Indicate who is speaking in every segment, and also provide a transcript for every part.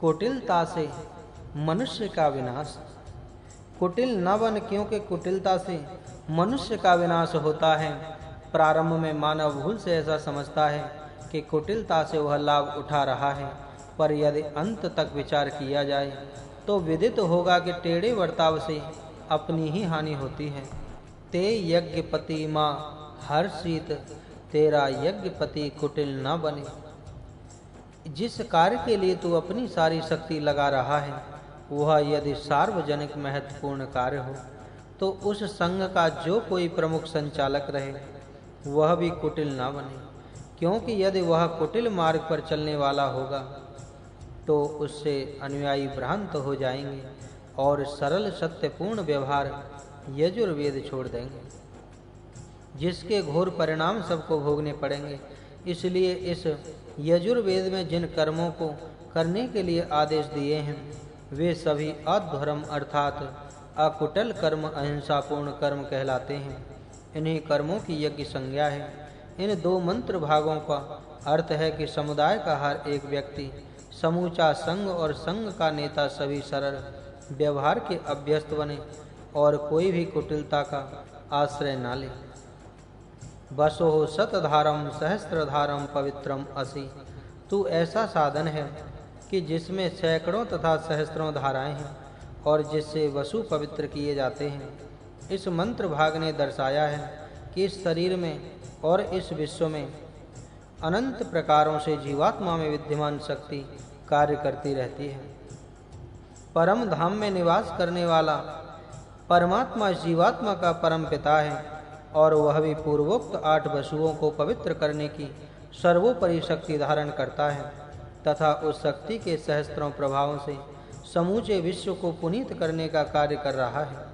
Speaker 1: कुटिलता से मनुष्य का विनाश। कुटिल न बन, क्योंकि कुटिलता से मनुष्य का विनाश होता है। प्रारंभ में मानव भूल से ऐसा समझता है कि कुटिलता से वह लाभ उठा रहा है, पर यदि अंत तक विचार किया जाए तो विदित होगा कि टेढ़े बर्ताव से अपनी ही हानि होती है। ते यज्ञपति माँ हर्षित, तेरा यज्ञपति कुटिल न बने। जिस कार्य के लिए तू अपनी सारी शक्ति लगा रहा है, वह यदि सार्वजनिक महत्वपूर्ण कार्य हो, तो उस संघ का जो कोई प्रमुख संचालक रहे, वह भी कुटिल न बने, क्योंकि यदि वह कुटिल मार्ग पर चलने वाला होगा तो उससे अनुयायी भ्रांत हो जाएंगे और सरल सत्यपूर्ण व्यवहार यजुर्वेद छोड़ देंगे, जिसके घोर परिणाम सबको भोगने पड़ेंगे। इसलिए इस यजुर्वेद में जिन कर्मों को करने के लिए आदेश दिए हैं, वे सभी अधर्म अर्थात अकुटिल कर्म, अहिंसापूर्ण कर्म कहलाते हैं। इन्हीं कर्मों की यज्ञ संज्ञा है। इन दो मंत्र भागों का अर्थ है कि समुदाय का हर एक व्यक्ति, समूचा संघ और संघ का नेता सभी सरल व्यवहार के अभ्यस्त बने और कोई भी कुटिलता का आश्रय न ले। बसो शतधारम सहस्त्रधारम पवित्रम असि। तू ऐसा साधन है कि जिसमें सैकड़ों तथा सहस्त्रों धाराएं हैं और जिससे वसु पवित्र किए जाते हैं। इस मंत्र भाग ने दर्शाया है कि इस शरीर में और इस विश्व में अनंत प्रकारों से जीवात्मा में विद्यमान शक्ति कार्य करती रहती है। परम धाम में निवास करने वाला परमात्मा जीवात्मा का परम पिता है और वह भी पूर्वोक्त 8 वसुओं को पवित्र करने की सर्वोपरि शक्ति धारण करता है तथा उस शक्ति के सहस्त्रों प्रभावों से समूचे विश्व को पुनीत करने का कार्य कर रहा है।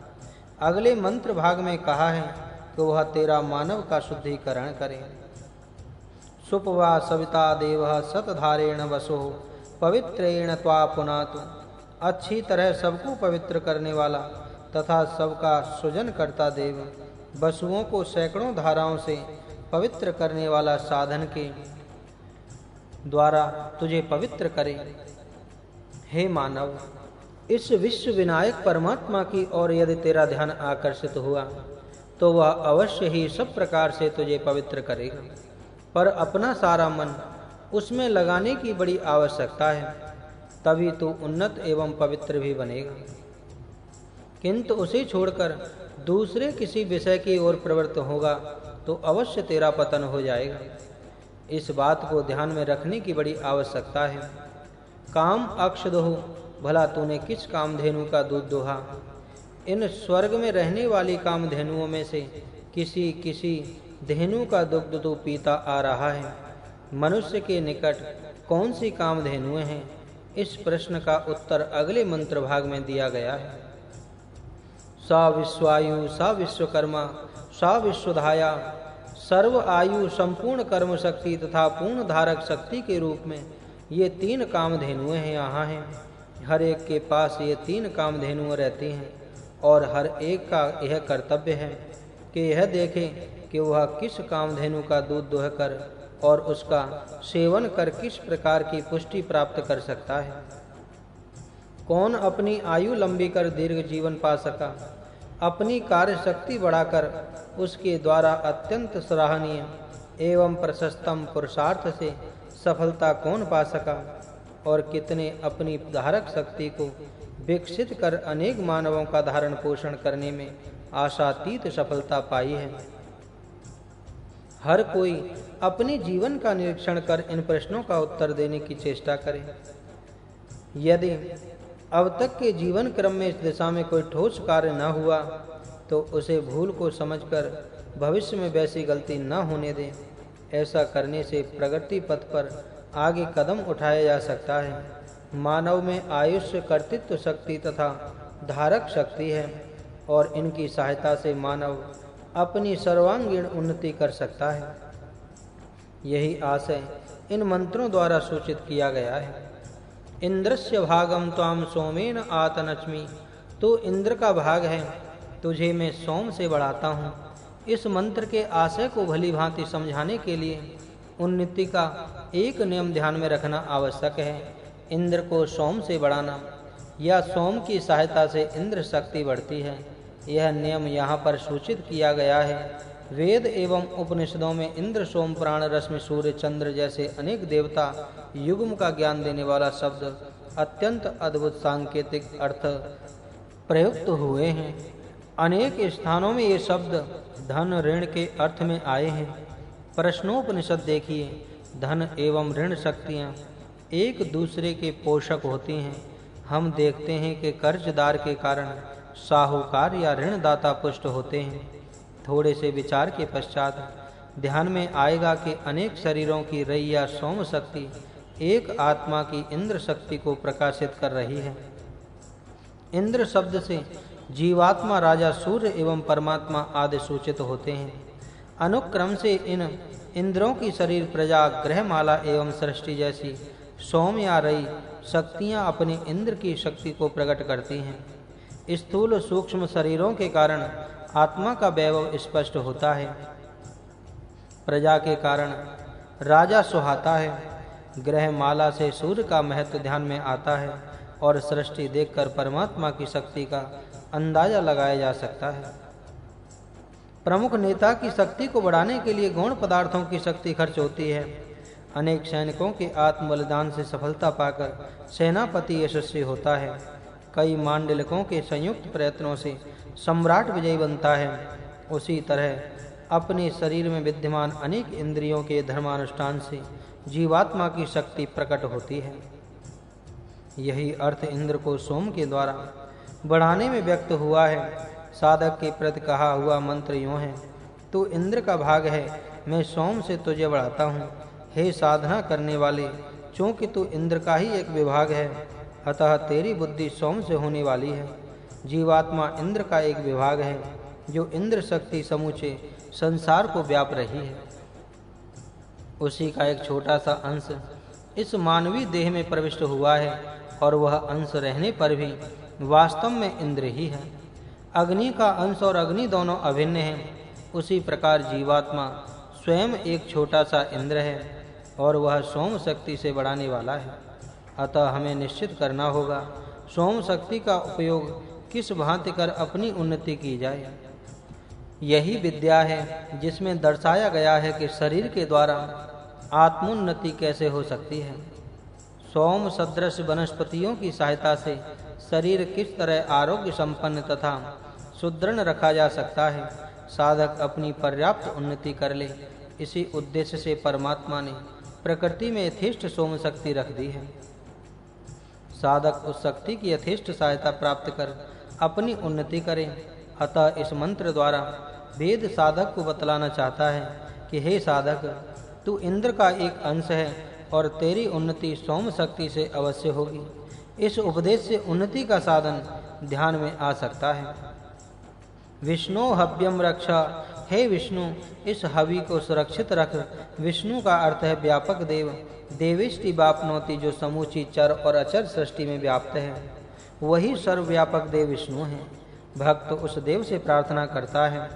Speaker 1: अगले मंत्र भाग में कहा है कि वह तेरा मानव का शुद्धिकरण करे। सुपवा सविता देवः शतधारेण वसो पवित्रेण त्वा पुनातु। अच्छी तरह सबको पवित्र करने वाला तथा सबका सृजन करता देव वसुओं को सैकड़ों धाराओं से पवित्र करने वाला साधन के द्वारा तुझे पवित्र करे। हे मानव, इस विश्व विनायक परमात्मा की ओर यदि तेरा ध्यान आकर्षित हुआ तो वह अवश्य ही सब प्रकार से तुझे पवित्र करेगा, पर अपना सारा मन उसमें लगाने की बड़ी आवश्यकता है, तभी तू उन्नत एवं पवित्र भी बनेगा। किंतु उसे छोड़कर दूसरे किसी विषय की ओर प्रवृत्त होगा तो अवश्य तेरा पतन हो जाएगा। इस बात को ध्यान में रखने की बड़ी आवश्यकता है। काम अक्षदोह, भला तूने किस कामधेनु का दूध दोहा? इन स्वर्ग में रहने वाली कामधेनुओं में से किसी किसी धेनु का दुग्ध तो पीता आ रहा है। मनुष्य के निकट कौन सी कामधेनुएं हैं? इस प्रश्न का उत्तर अगले मंत्र भाग में दिया गया है। सा विश्वायु, सा विश्वकर्मा, सा विश्वधाया। सर्व आयु, संपूर्ण कर्म शक्ति तथा पूर्ण धारक शक्ति के रूप में ये 3 कामधेनुएं हैं यहाँ हैं। हर एक के पास ये 3 कामधेनुएं रहती हैं और हर एक का यह कर्तव्य है कि यह देखे कि वह किस कामधेनु का दूध दोहकर और उसका सेवन कर किस प्रकार की पुष्टि प्राप्त कर सकता है। कौन अपनी आयु लंबी कर दीर्घ जीवन पा सका? अपनी कार्य शक्ति बढ़ाकर उसके द्वारा अत्यंत सराहनीय एवं प्रशस्तम पुरुषार्थ से सफलता कौन पा सका? और कितने अपनी धारक शक्ति को विकसित कर अनेक मानवों का धारण पोषण करने में आशातीत सफलता पाई है। हर कोई अपने जीवन का निरीक्षण कर इन प्रश्नों का उत्तर देने की चेष्टा करे। यदि अब तक के जीवन क्रम में इस दिशा में कोई ठोस कार्य न हुआ तो उसे भूल को समझकर भविष्य में वैसी गलती न होने दें। ऐसा करने से प्रगति पथ पर आगे कदम उठाया जा सकता है। मानव में आयुष्य, कर्तृत्व शक्ति तथा धारक शक्ति है और इनकी सहायता से मानव अपनी सर्वांगीण उन्नति कर सकता है। यही आशय इन मंत्रों द्वारा सूचित किया गया है। इंद्रस्य भागम त्वाम सोमेन आतनच्मि। तो इंद्र का भाग है, तुझे मैं सोम से बढ़ाता हूँ। इस मंत्र के आशय को भली भांति समझाने के लिए उन्नति का एक नियम ध्यान में रखना आवश्यक है इंद्र को सोम से बढ़ाना या सोम की सहायता से इंद्र शक्ति बढ़ती है, यह नियम यहाँ पर सूचित किया गया है। वेद एवं उपनिषदों में इंद्र, सोम, प्राण, रश्मि, सूर्य, चंद्र जैसे अनेक देवता युग्म का ज्ञान देने वाला शब्द अत्यंत अद्भुत सांकेतिक अर्थ प्रयुक्त हुए हैं। अनेक स्थानों में ये शब्द धन, ऋण के अर्थ में आए हैं। प्रश्नोपनिषद देखिए, धन एवं ऋण शक्तियाँ एक दूसरे के पोषक होती हैं। हम देखते हैं कि कर्जदार के कारण साहूकार या ऋणदाता पुष्ट होते हैं। थोड़े से विचार के पश्चात ध्यान में आएगा कि अनेक शरीरों की रई या सोम शक्ति एक आत्मा की इंद्र शक्ति को प्रकाशित कर रही है। इंद्र शब्द से जीवात्मा, राजा, सूर्य एवं परमात्मा आदि सूचित होते हैं। अनुक्रम से इन इंद्रों की शरीर, प्रजा, ग्रहमाला एवं सृष्टि जैसी सोम या रई शक्तियाँ अपने इंद्र की शक्ति को प्रकट करती हैं। स्थूल सूक्ष्म शरीरों के कारण आत्मा का वैभव स्पष्ट होता है। प्रजा के कारण राजा सुहाता है, ग्रहमाला से सूर्य का महत्व ध्यान में आता है और सृष्टि देखकर परमात्मा की शक्ति का अंदाजा लगाया जा सकता है। प्रमुख नेता की शक्ति को बढ़ाने के लिए गौण पदार्थों की शक्ति खर्च होती है। अनेक सैनिकों के आत्म बलिदान से सफलता पाकर सेनापति यशस्वी होता है। कई मांडलिकों के संयुक्त प्रयत्नों से सम्राट विजयी बनता है। उसी तरह अपने शरीर में विद्यमान अनेक इंद्रियों के धर्मानुष्ठान से जीवात्मा की शक्ति प्रकट होती है। यही अर्थ इंद्र को सोम के द्वारा बढ़ाने में व्यक्त हुआ है। साधक के प्रति कहा हुआ मंत्र यूँ है, तू इंद्र का भाग है, मैं सोम से तुझे बढ़ाता हूँ। हे साधना करने वाले, चूँकि तू इंद्र का ही एक विभाग है, अतः तेरी बुद्धि सोम से होने वाली है। जीवात्मा इंद्र का एक विभाग है, जो इंद्र शक्ति समूचे संसार को व्याप रही है। उसी का एक छोटा सा अंश इस मानवीय देह में प्रविष्ट हुआ है और वह अंश रहने पर भी वास्तव में इंद्र ही है। अग्नि का अंश और अग्नि दोनों अभिन्न हैं। उसी प्रकार जीवात्मा स्वयं एक छोटा सा इंद्र है और वह सोम शक्ति से बढ़ाने वाला है। अतः हमें निश्चित करना होगा सोम शक्ति का उपयोग किस भांति कर अपनी उन्नति की जाए। यही विद्या है जिसमें दर्शाया गया है कि शरीर के द्वारा आत्मोन्नति कैसे हो सकती है। सोम सदृश वनस्पतियों की सहायता से शरीर किस तरह आरोग्य संपन्न तथा सुदृढ़ रखा जा सकता है। साधक अपनी पर्याप्त उन्नति कर ले, इसी उद्देश्य से परमात्मा ने प्रकृति में यथेष्ट सोम शक्ति रख दी है। साधक उस शक्ति की यथेष्ट सहायता प्राप्त कर अपनी उन्नति करे। अतः इस मंत्र द्वारा वेद साधक को बतलाना चाहता है कि हे साधक, तू इंद्र का एक अंश है और तेरी उन्नति सोम शक्ति से अवश्य होगी। इस उपदेश से उन्नति का साधन ध्यान में आ सकता है। विष्णु हव्यम रक्षा, हे विष्णु इस हवि को सुरक्षित रख। विष्णु का अर्थ है व्यापक देव, देविष्टि वापनोति, जो समूची चर और अचर सृष्टि में व्याप्त है। वही सर्वव्यापक देव विष्णु है। भक्त उस देव से प्रार्थना करता है,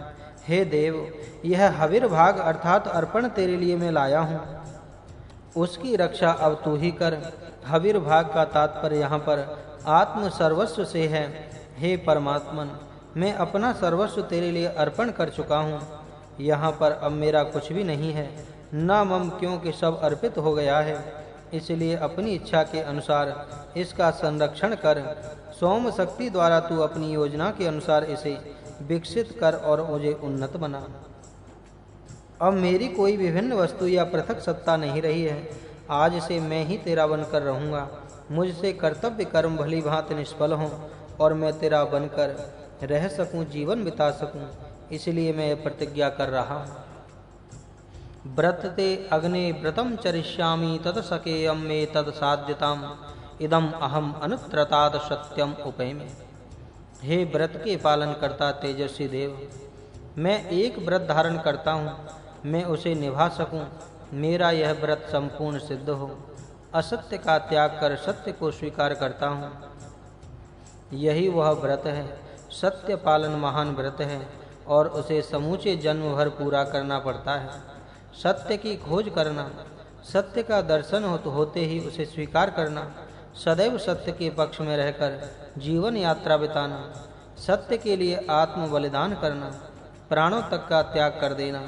Speaker 1: हे देव, यह हविर्भाग अर्थात अर्पण तेरे लिए मैं लाया हूँ, उसकी रक्षा अब तू ही कर। हविर्भाग का तात्पर्य यहाँ पर आत्म सर्वस्व से है। हे परमात्मन, मैं अपना सर्वस्व तेरे लिए अर्पण कर चुका हूँ। यहाँ पर अब मेरा कुछ भी नहीं है, न मम, क्योंकि सब अर्पित हो गया है। इसलिए अपनी इच्छा के अनुसार इसका संरक्षण कर। सोम शक्ति द्वारा तू अपनी योजना के अनुसार इसे विकसित कर और मुझे उन्नत बना। अब मेरी कोई विभिन्न वस्तु या पृथक सत्ता नहीं रही है। आज से मैं ही तेरा बनकर रहूँगा। मुझसे कर्तव्य कर्म भली भांति निष्फल हों और मैं तेरा बनकर रह सकूं, जीवन बिता सकूं। इसलिए मैं प्रतिज्ञा कर रहा हूँ। व्रतते अग्ने व्रतम चरिष्यामि तत सकेयम मे तद साध्यताम इदम अहम अनुत्रताद सत्यम उपैमि। हे व्रत के पालन करता तेजस्वी देव, मैं एक व्रत धारण करता हूँ, मैं उसे निभा सकूं। मेरा यह व्रत संपूर्ण सिद्ध हो। असत्य का त्याग कर सत्य को स्वीकार करता हूँ। यही वह व्रत है। सत्य पालन महान व्रत है और उसे समूचे जन्म भर पूरा करना पड़ता है। सत्य की खोज करना, सत्य का दर्शन होते ही उसे स्वीकार करना, सदैव सत्य के पक्ष में रहकर जीवन यात्रा बिताना, सत्य के लिए आत्म बलिदान करना, प्राणों तक का त्याग कर देना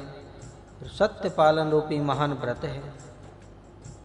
Speaker 1: सत्य पालन रूपी महान व्रत है।